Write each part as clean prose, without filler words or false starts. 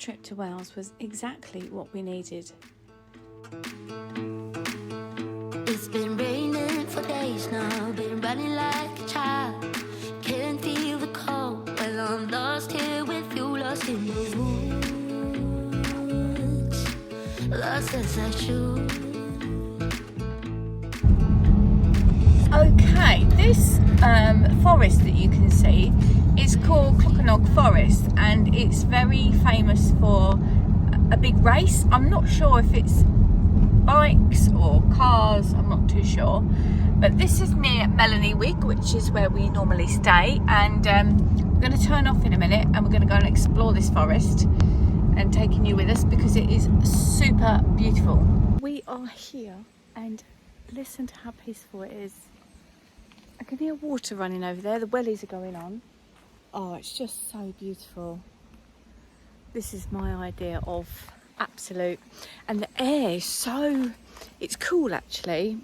trip to Wales was exactly what we needed. It's been raining for days now, been running like a child. Can't feel the cold, well I'm lost here with you, lost in the woods, lost as I should. Okay, this forest that you can see is called Clocaenog Forest, and it's very famous for a big race. I'm not sure if it's bikes or cars, I'm not too sure, but this is near Melanie Wig, which is where we normally stay, and we're going to turn off in a minute and we're going to go and explore this forest and taking you with us because it is super beautiful. We are here and listen to how peaceful it is. I can hear water running over there, the wellies are going on. Oh, it's just so beautiful. This is my idea of absolute, and the air is so, it's cool actually.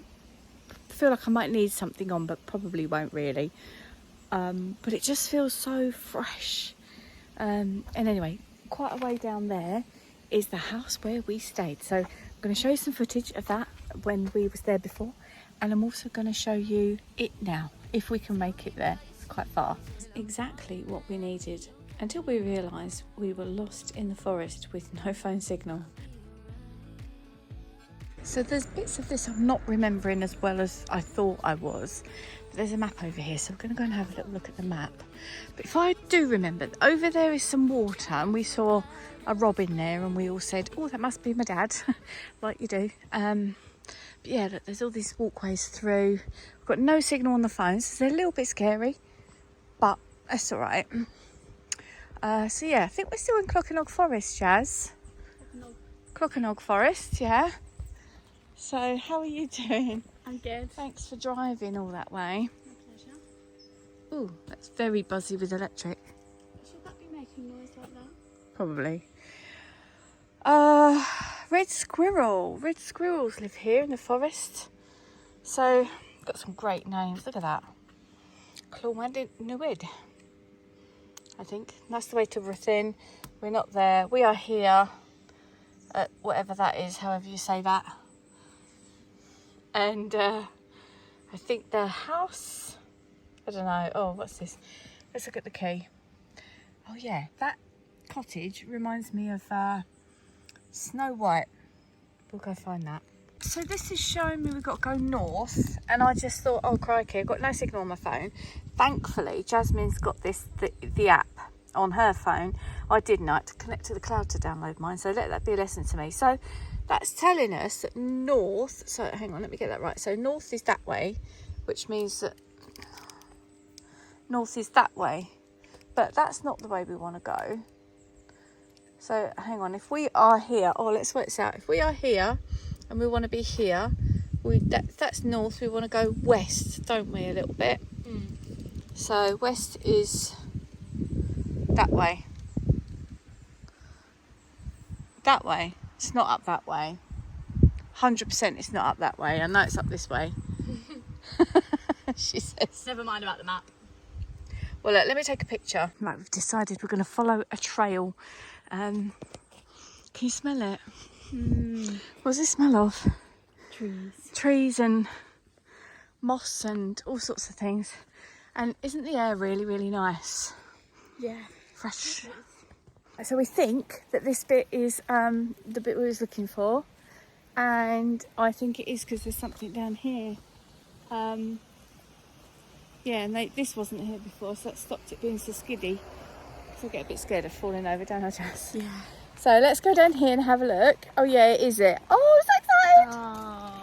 I feel like I might need something on, but probably won't really. But it just feels so fresh. And anyway, quite a way down there is the house where we stayed. So I'm going to show you some footage of that when we was there before. And I'm also going to show you it now, if we can make it there. It's quite far. It's exactly what we needed until we realised we were lost in the forest with no phone signal. So there's bits of this I'm not remembering as well as I thought I was. But there's a map over here, so I'm going to go and have a little look at the map. But if I do remember, over there is some water, and we saw a robin there, and we all said, oh, that must be my dad, like you do. But yeah, look, there's all these walkways through. We've got no signal on the phones, so they're a little bit scary, but that's all right. So yeah, I think we're still in Clocaenog Forest, Jazz. Clocaenog Forest, yeah. So how are you doing? I'm good. Thanks for driving all that way. My pleasure. Ooh, that's very buzzy with electric. Should that be making noise like that? Probably. Red squirrel. Red squirrels live here in the forest. So, got some great names. Look at that. Clocaenog, I think. That's the way to Bwthyn. We're not there. We are here at whatever that is, however you say that. And I think the house, I don't know. Oh, what's this? Let's look at the key. Oh yeah, that cottage reminds me of Snow White. We'll go find that. So this is showing me we've got to go north, and I just thought, oh crikey, I've got no signal on my phone. Thankfully, Jasmine's got the app on her phone. I didn't. I had to connect to the cloud to download mine, so let that be a lesson to me. So that's telling us that north, so hang on, let me get that right. So north is that way, which means that north is that way, but that's not the way we want to go. So hang on, if we are here, oh, let's work this out. If we are here and we want to be here, that's north, we want to go west, don't we, a little bit? So west is that way. That way. It's not up that way. 100% it's not up that way. I know it's up this way. She says. Never mind about the map. Well, look, let me take a picture. Right, we've decided we're going to follow a trail. Can you smell it? What does it smell of? Trees. Trees and moss and all sorts of things. And isn't the air really, really nice? Yeah. Fresh. So we think that this bit is the bit we was looking for. And I think it is because there's something down here. Yeah, and this wasn't here before, so that stopped it being so skiddy. So I get a bit scared of falling over, don't I, Jess? Yeah. So let's go down here and have a look. Oh yeah, it is it. Oh, I'm so excited! Oh.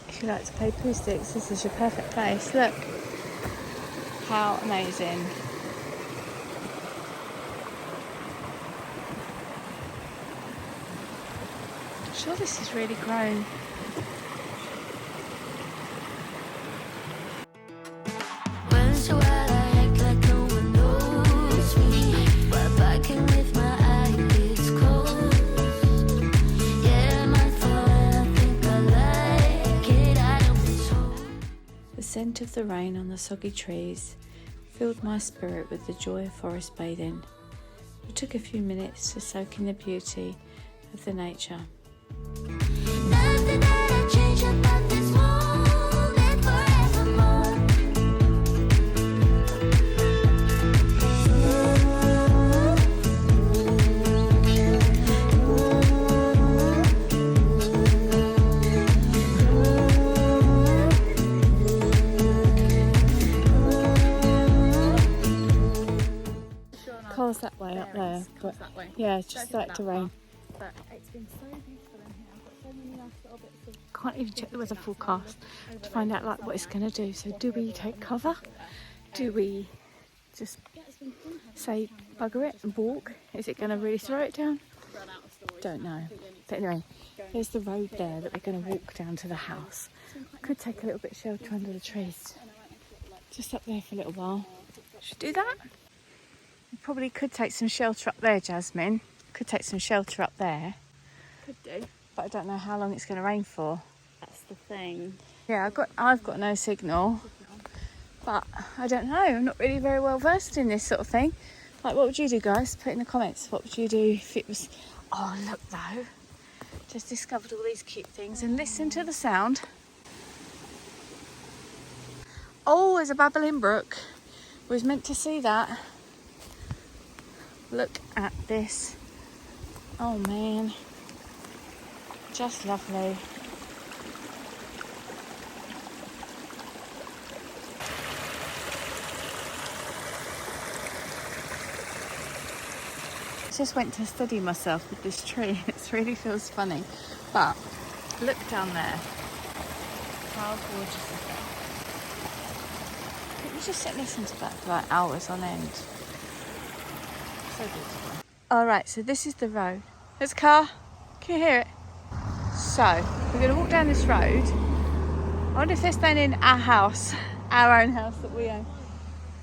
If you like to play poo sticks, this is your perfect place. Look, how amazing. I'm sure this is really grown. Once in a while I act like no one knows me, while backing with my eyelids closed. Yeah, my fault, I think I like scent of the rain on the soggy trees filled my spirit with the joy of forest bathing. I took a few minutes to soak in the beauty of the nature. Nothing that I change about this moment forevermore. Cole's that way up there, but yeah, it's just started to rain. But it's been so beautiful in here. I've got so many nice little bits of... Can't even check the weather forecast to find out like what it's going to do. So do we take cover? Do we just say bugger it and walk? Is it going to really throw it down? Don't know. But anyway, there's the road there that we're going to walk down to the house. Could take a little bit of shelter under the trees. Just up there for a little while. Should do that? We probably could take some shelter up there, Jasmine. Could take some shelter up there. Could do. But I don't know how long it's going to rain for. That's the thing. Yeah, I've got no signal. But I don't know. I'm not really very well versed in this sort of thing. Like, what would you do, guys? Put in the comments. What would you do if it was... Oh, look, though. Just discovered all these cute things. And listen to the sound. Oh, there's a babbling brook. We was meant to see that. Look at this. Oh, man. Just lovely. Just went to study myself with this tree. It really feels funny, but look down there. How gorgeous is that? You just sit and listen to that for like hours on end. So beautiful. All right, so this is the road. There's a car. Can you hear it? So we're going to walk down this road. I wonder if they're staying in our house, our own house that we own.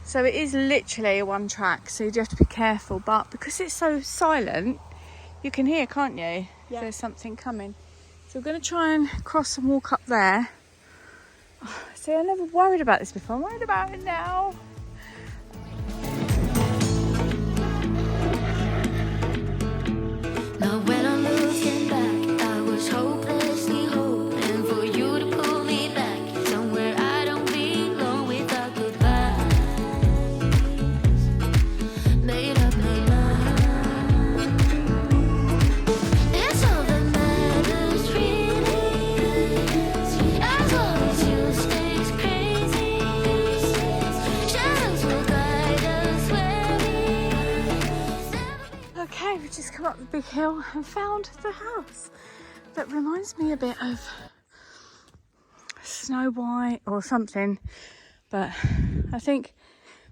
So it is literally a one track, so you do have to be careful. But because it's so silent, you can hear, can't you? Yeah. There's something coming. So we're going to try and cross and walk up there. Oh, see, I never worried about this before. I'm worried about it now. Now when I'm looking back, I was hopelessly hoping for you to pull me back somewhere I don't belong without goodbyes. Made up my mind. It's all that matters really. As long as you stays crazy, shadows will guide us where we. Okay, we just come up the big hill and found the house. That reminds me a bit of Snow White or something, but I think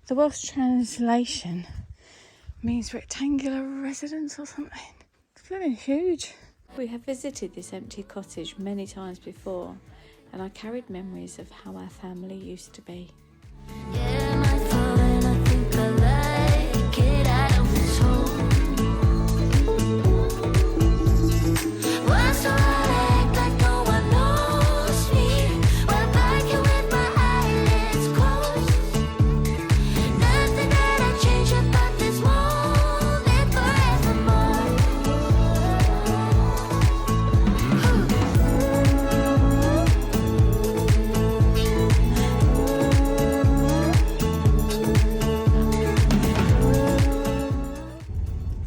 the Welsh translation means rectangular residence or something. It's really huge. We have visited this empty cottage many times before, and I carried memories of how our family used to be. Yeah, my fault, and I think I like it. I don't miss home. Once so I act like no one knows me, while back here with my eyelids closed. Nothing that I change about this moment forevermore.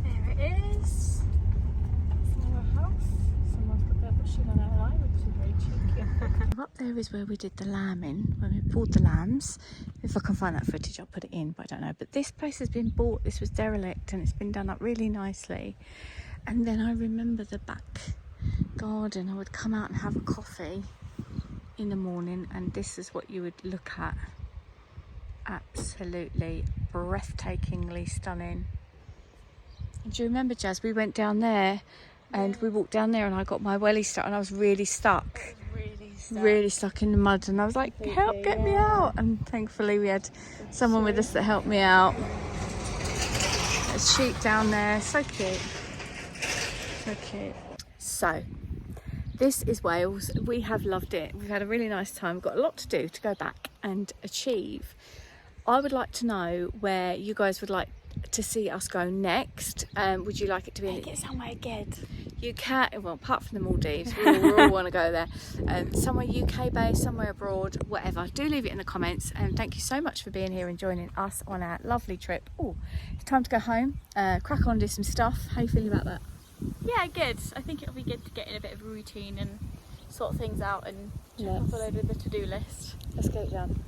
There it is. That's our house. Someone's put their bushing on our line, which is very cheeky. Up there is where we did the lambing, when we pulled the lambs. If I can find that footage, I'll put it in, but I don't know. But this place has been bought, this was derelict, and it's been done up really nicely. And then I remember the back garden. I would come out and have a coffee in the morning, and this is what you would look at. Absolutely breathtakingly stunning. Do you remember, Jazz? We went down there and we walked down there and I got my welly stuck and I was really stuck. Really stuck in the mud, and I was like, help, get me out. And thankfully we had someone with us that helped me out. There's sheep down there, so cute. So cute. So This is Wales. We have loved it. We've had a really nice time. We've got a lot to do to go back and achieve. I would like to know where you guys would like to see us go next. Would you like it to be Get somewhere good. UK, well, apart from the Maldives, we all want to go there. Somewhere UK based, somewhere abroad, whatever. Do leave it in the comments, and thank you so much for being here and joining us on our lovely trip. Oh, it's time to go home, crack on, do some stuff. How are you feeling about that? Yeah, good. I think it'll be good to get in a bit of a routine and sort things out and check off a load of the to-do list. Let's get it done.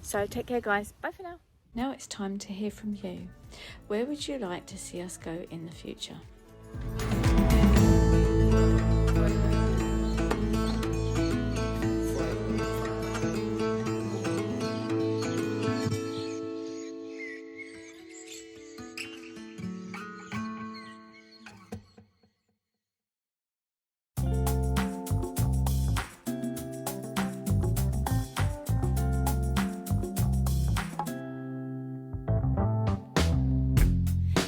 So take care, guys. Bye for now. Now it's time to hear from you. Where would you like to see us go in the future?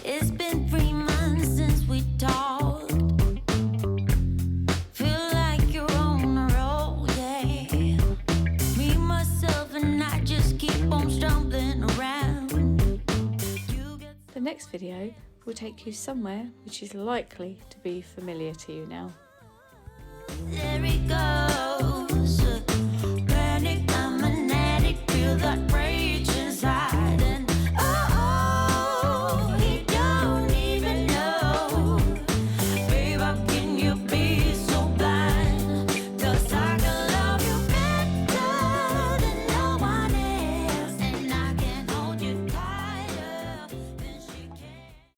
It's been 3 months since we talked. Feel like you're on a roll, yeah. Me, myself, and I just keep on stumbling around. The next video will take you somewhere which is likely to be familiar to you now. There it goes. Panic, I'm an addict, feel the